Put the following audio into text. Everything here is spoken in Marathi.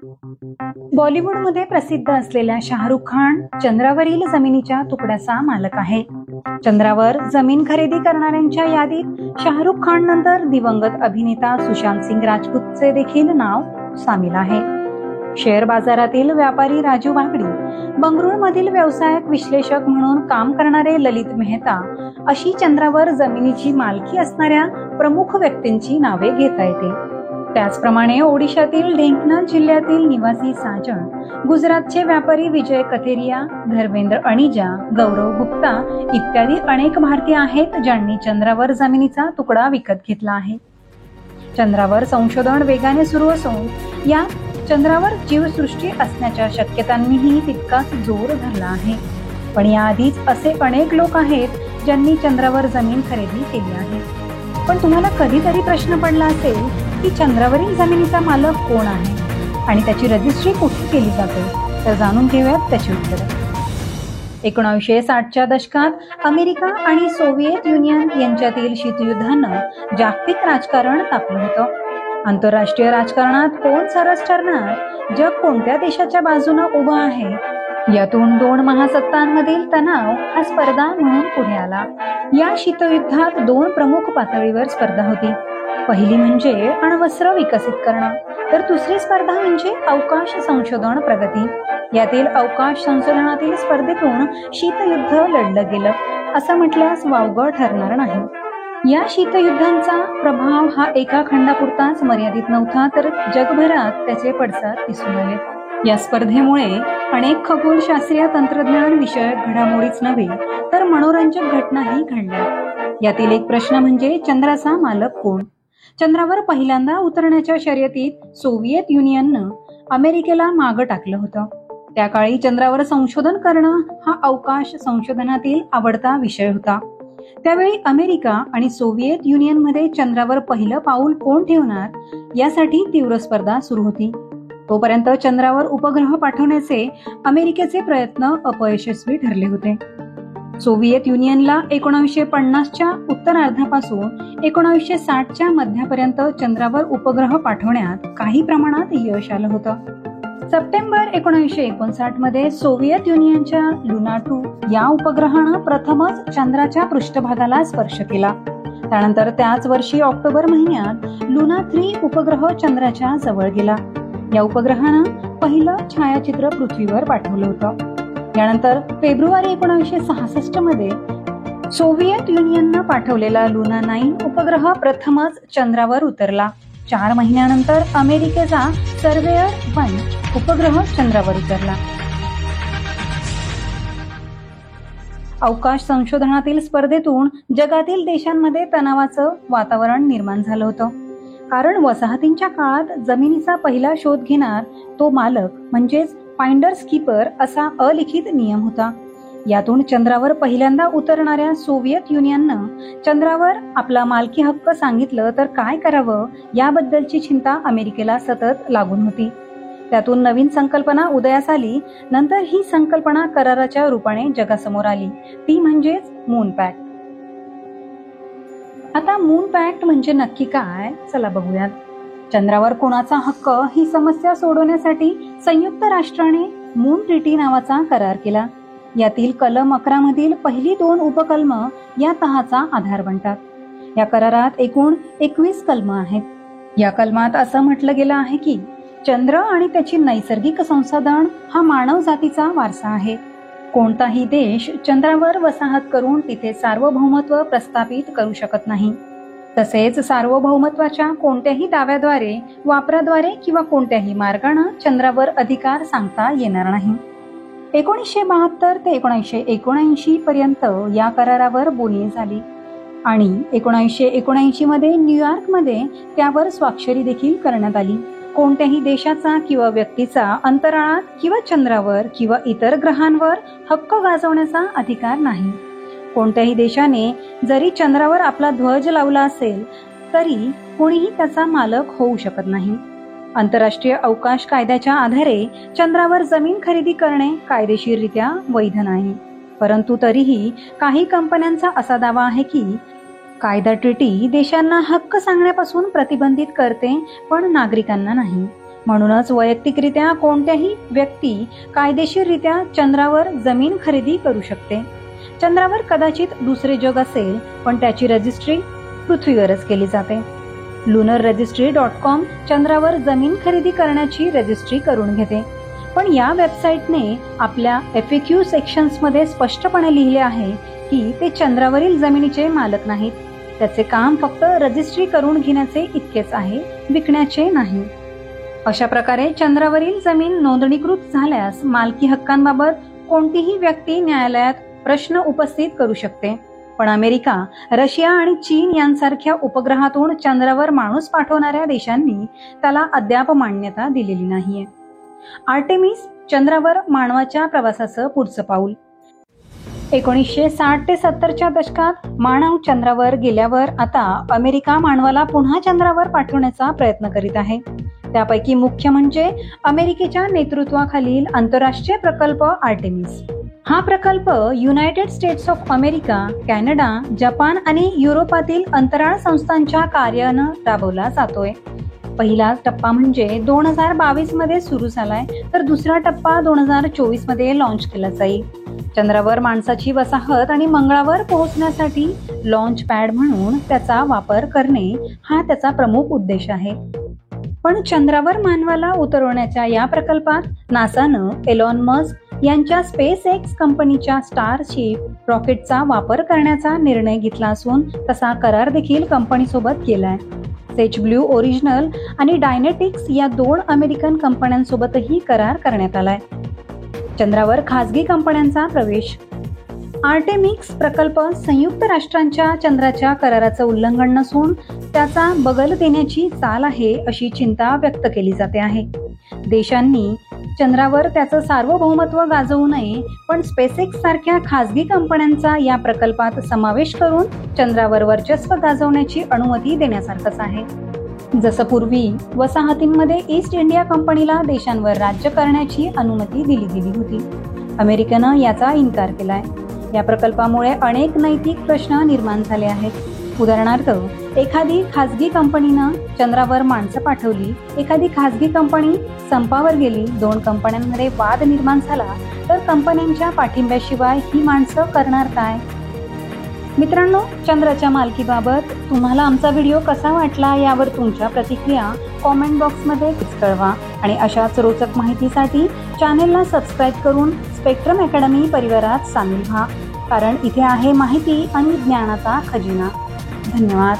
बॉलिवूडमध्ये प्रसिद्ध असलेल्या शाहरुख खान चंद्रावरील जमिनीच्या तुकड्याचा मालक आहे. चंद्रावर जमीन खरेदी करणाऱ्यांच्या यादीत शाहरुख खान नंतर दिवंगत अभिनेता सुशांत सिंग राजपूतचे देखील नाव सामील आहे. शेअर बाजारातील व्यापारी राजू वागडी, बंगळुरूमधील व्यावसायिक विश्लेषक म्हणून काम करणारे ललित मेहता अशी चंद्रावर जमिनीची मालकी असणाऱ्या प्रमुख व्यक्तींची नावे घेता येतील. त्याचप्रमाणे ओडिशातील ढेंकनाल जिल्ह्यातील निवासी साजन, गुजरातचे व्यापारी विजय कथेरिया, धर्मेंद्र अणिजा, गौरव गुप्ता इत्यादी अनेक भारतीय आहेत ज्यांनी चंद्रावर जमिनीचा तुकडा विकत घेतला आहे. चंद्रावर संशोधन वेगाने सुरू असून या चंद्रावर जीवसृष्टी असण्याच्या शक्यतांनीही तितकाच जोर धरला आहे. पण याआधीच असे अनेक लोक आहेत ज्यांनी चंद्रावर जमीन खरेदी केली आहे. पण तुम्हाला कधीतरी प्रश्न पडला असेल की चंद्रावरील जमिनीचा मालक कोण आहे आणि त्याची रजिस्ट्री कुठे केली जाते, तर जाणून घेऊयात त्याची उत्तरे. 1960च्या दशकात अमेरिका आणि सोव्हिएत युनियन यांच्यातील शीतयुद्धानं जागतिक राजकारण तापलं होतं. आंतरराष्ट्रीय राजकारणात कोण सरस ठरणार, जग कोणत्या देशाच्या बाजूने उभं आहे, यातून दोन महासत्तांमधील तणाव हा स्पर्धा म्हणून पुढे आला. या शीतयुद्धात दोन प्रमुख पातळीवर स्पर्धा होती. पहिली म्हणजे अण्वस्त्र विकसित करणं, तर दुसरी स्पर्धा म्हणजे अवकाश संशोधन प्रगती. यातील अवकाश संशोधनातील स्पर्धेतून शीतयुद्ध लढलं गेलं असं म्हटल्यास वावगं ठरणार नाही. या शीतयुद्धांचा प्रभाव हा एका खंडापुरताच मर्यादित नव्हता, तर जगभरात त्याचे पडसाद दिसून आले. या स्पर्धेमुळे अनेक खगोलशास्त्रीय तंत्रज्ञान विषयक घडामोडीच नव्हे तर मनोरंजक घटनाही घडल्या. यातील एक प्रश्न म्हणजे चंद्राचा मालक कोण. चंद्रावर पहिल्यांदा उतरण्याच्या शर्यतीत सोव्हिएत युनियननं अमेरिकेला मागं टाकलं होतं. त्या काळी चंद्रावर संशोधन करणं हा अवकाश संशोधनातील आवडता विषय होता. त्यावेळी अमेरिका आणि सोव्हिएत युनियनमध्ये चंद्रावर पहिलं पाऊल कोण ठेवणार यासाठी तीव्र स्पर्धा सुरू होती. तोपर्यंत चंद्रावर उपग्रह पाठवण्याचे अमेरिकेचे प्रयत्न अपयशस्वी ठरले होते. सोव्हिएत युनियनला 1950च्या उत्तरार्धापासून 1960च्या मध्यापर्यंत चंद्रावर उपग्रह पाठवण्यात काही प्रमाणात यश आलं होतं. सप्टेंबर 1959 मध्ये सोव्हिएत युनियनच्या लुना 2 या उपग्रहानं प्रथमच चंद्राच्या पृष्ठभागाला स्पर्श केला. त्यानंतर त्याच वर्षी ऑक्टोबर महिन्यात लुना 3 उपग्रह चंद्राच्या जवळ गेला. या उपग्रहानं पहिलं छायाचित्र पृथ्वीवर पाठवलं होतं. यानंतर फेब्रुवारी 1966 मध्ये सोव्हिएत युनियननं पाठवलेला लुना 9 उपग्रह प्रथमच चंद्रावर उतरला. 4 महिन्यानंतर अमेरिकेचा सर्वेयर 1 उपग्रह चंद्रावर उतरला. अवकाश संशोधनातील स्पर्धेतून जगातील देशांमध्ये तणावाचं वातावरण निर्माण झालं होतं. कारण वसाहतींच्या काळात जमिनीचा पहिला शोध घेणार तो मालक म्हणजेच फाइंडर्स कीपर असा अलिखित नियम होता. यातून चंद्रावर पहिल्यांदा उतरणाऱ्या सोव्हिएत युनियननं चंद्रावर आपला मालकी हक्क सांगितलं तर काय करावं याबद्दलची चिंता अमेरिकेला सतत लागून होती. त्यातून नवीन संकल्पना उदयास आली. नंतर ही संकल्पना कराराच्या रूपाने जगासमोर आली, ती म्हणजेच मून पॅक्ट. आता मून पॅक्ट म्हणजे नक्की काय, चला बघूयात. चंद्रावर कोणाचा हक्क ही समस्या सोडवण्यासाठी संयुक्त राष्ट्राने मून ट्रिटी नावाचा करार केला. यातील कलम 11 मधील पहिली 2 उपकलम या तहाचा आधार बनतात. या करारात एकूण 21 कलम आहेत. या कलमात असं म्हटलं गेलं आहे की चंद्र आणि त्याची नैसर्गिक संसाधन हा मानव जातीचा वारसा आहे. कोणताही देश चंद्रावर वसाहत करून तिथे सार्वभौमत्व प्रस्थापित करू शकत नाही. तसेच सार्वभौमत्वाच्या कोणत्याही दाव्याद्वारे, वापराद्वारे किंवा कोणत्याही मार्गाने चंद्रावर अधिकार सांगता येणार नाही. 1972 ते 1979 पर्यंत या करारावर बोलणी झाली आणि 1979 मध्ये न्यूयॉर्कमध्ये त्यावर स्वाक्षरी देखील करण्यात आली. कोणत्याही देशाचा किंवा व्यक्तीचा अंतराळात किंवा चंद्रावर किंवा इतर ग्रहांवर हक्क गाजवण्याचा अधिकार नाही. कोणत्याही देशाने जरी चंद्रावर आपला ध्वज लावला असेल तरी कोणीही त्याचा मालक होऊ शकत नाही. आंतरराष्ट्रीय अवकाश कायद्याच्या आधारे चंद्रावर जमीन खरेदी करणे कायदेशीररित्या वैध नाही. परंतु तरीही काही कंपन्यांचा असा दावा आहे की कायदा ट्रिटी देशांना हक्क सांगण्यापासून प्रतिबंधित करते पण नागरिकांना नाही. म्हणूनच वैयक्तिकरित्या कोणत्याही व्यक्ती कायदेशीररित्या चंद्रावर जमीन खरेदी करू शकते. चंद्रावर कदाचित दुसरे जग असेल, पण त्याची रजिस्ट्री पृथ्वीवरच केली जाते. lunarregistry.com चंद्रावर जमीन खरेदी करण्याची रजिस्ट्री करून घेते. पण या वेबसाईटने आपल्या FAQ सेक्शन्समध्ये स्पष्टपणे लिहिले आहे की ते चंद्रावरील जमिनीचे मालक नाहीत. त्याचे काम फक्त रजिस्ट्री करून घेण्याचे इतकेच आहे, विकण्याचे नाही. अशा प्रकारे चंद्रावरील जमीन नोंदणीकृत झाल्यास मालकी हक्कांबाबत कोणतीही व्यक्ती न्यायालयात प्रश्न उपस्थित करू शकते. पण अमेरिका, रशिया आणि चीन यांसारख्या उपग्रहातून चंद्रावर माणूस पाठवणाऱ्या देशांनी त्याला अद्याप मान्यता दिलेली नाहीये. आर्टेमिस चंद्रावर मानवाच्या प्रवासाचं पुढचं पाऊल. 1960 ते 70च्या दशकात मानव चंद्रावर गेल्यावर आता अमेरिका मानवाला पुन्हा चंद्रावर पाठवण्याचा प्रयत्न करीत आहे. त्यापैकी मुख्य म्हणजे अमेरिकेच्या नेतृत्वाखालील आंतरराष्ट्रीय प्रकल्प आर्टेमिस. हा प्रकल्प United states of America, Canada, Japan आणि युरोपातील अंतराळ संस्थांच्या कार्यानं राबवला जातोय. पहिला टप्पा म्हणजे 2022 मध्ये सुरू झालाय, तर दुसरा टप्पा 2024 मध्ये लॉन्च केला जाईल. चंद्रावर माणसाची वसाहत आणि मंगळावर पोहोचण्यासाठी लॉन्च पॅड म्हणून त्याचा वापर करणे हा त्याचा प्रमुख उद्देश आहे. पण चंद्रावर मानवाला उतरवण्याच्या या प्रकल्पात नासानं एलॉन मस्क यांच्या स्पेस एक्स कंपनीच्या स्टारशिप रॉकेटचा वापर करण्याचा निर्णय घेतला असून तसा करार देखील कंपनीसोबत केलाय. सेच ब्ल्यू ओरिजिनल आणि डायनेटिक्स या 2 अमेरिकन कंपन्यांसोबतही करार करण्यात आलाय. चंद्रावर खासगी कंपन्यांचा प्रवेश. आर्टेमिस प्रकल्प संयुक्त राष्ट्रांच्या चंद्राच्या कराराचं उल्लंघन नसून त्याचा बगल देण्याची चाल आहे अशी चिंता व्यक्त केली जाते आहे. देशांनी चंद्रावर त्याचं सार्वभौमत्व गाजवू नये, पण स्पेसएक्स सारख्या खासगी कंपन्यांचा या प्रकल्पात समावेश करून चंद्रावर वर्चस्व गाजवण्याची अनुमती देण्यासारखंच आहे. जसं पूर्वी वसाहतींमध्ये ईस्ट इंडिया कंपनीला देशांवर राज्य करण्याची अनुमती दिली गेली होती. अमेरिकेनं याचा इन्कार केलाय. या प्रकल्पामुळे अनेक नैतिक प्रश्न निर्माण झाले आहेत. उदाहरणार्थ, एखादी खासगी कंपनीनं चंद्रावर माणसं पाठवली, एखादी खासगी कंपनी संपावर गेली, 2 कंपन्यांमध्ये वाद निर्माण झाला, तर कंपन्यांच्या पाठिंब्याशिवाय ही माणसं करणार काय? मित्रांनो, चंद्राच्या मालकीबाबत तुम्हाला आमचा व्हिडिओ कसा वाटला यावर तुमच्या प्रतिक्रिया कॉमेंट बॉक्समध्ये कळवा आणि अशाच रोचक माहितीसाठी चॅनेलला सबस्क्राईब करून स्पेक्ट्रम अकॅडमी परिवारात सामील व्हा. कारण इथे आहे माहिती आणि ज्ञानाचा खजिना. धन्यवाद.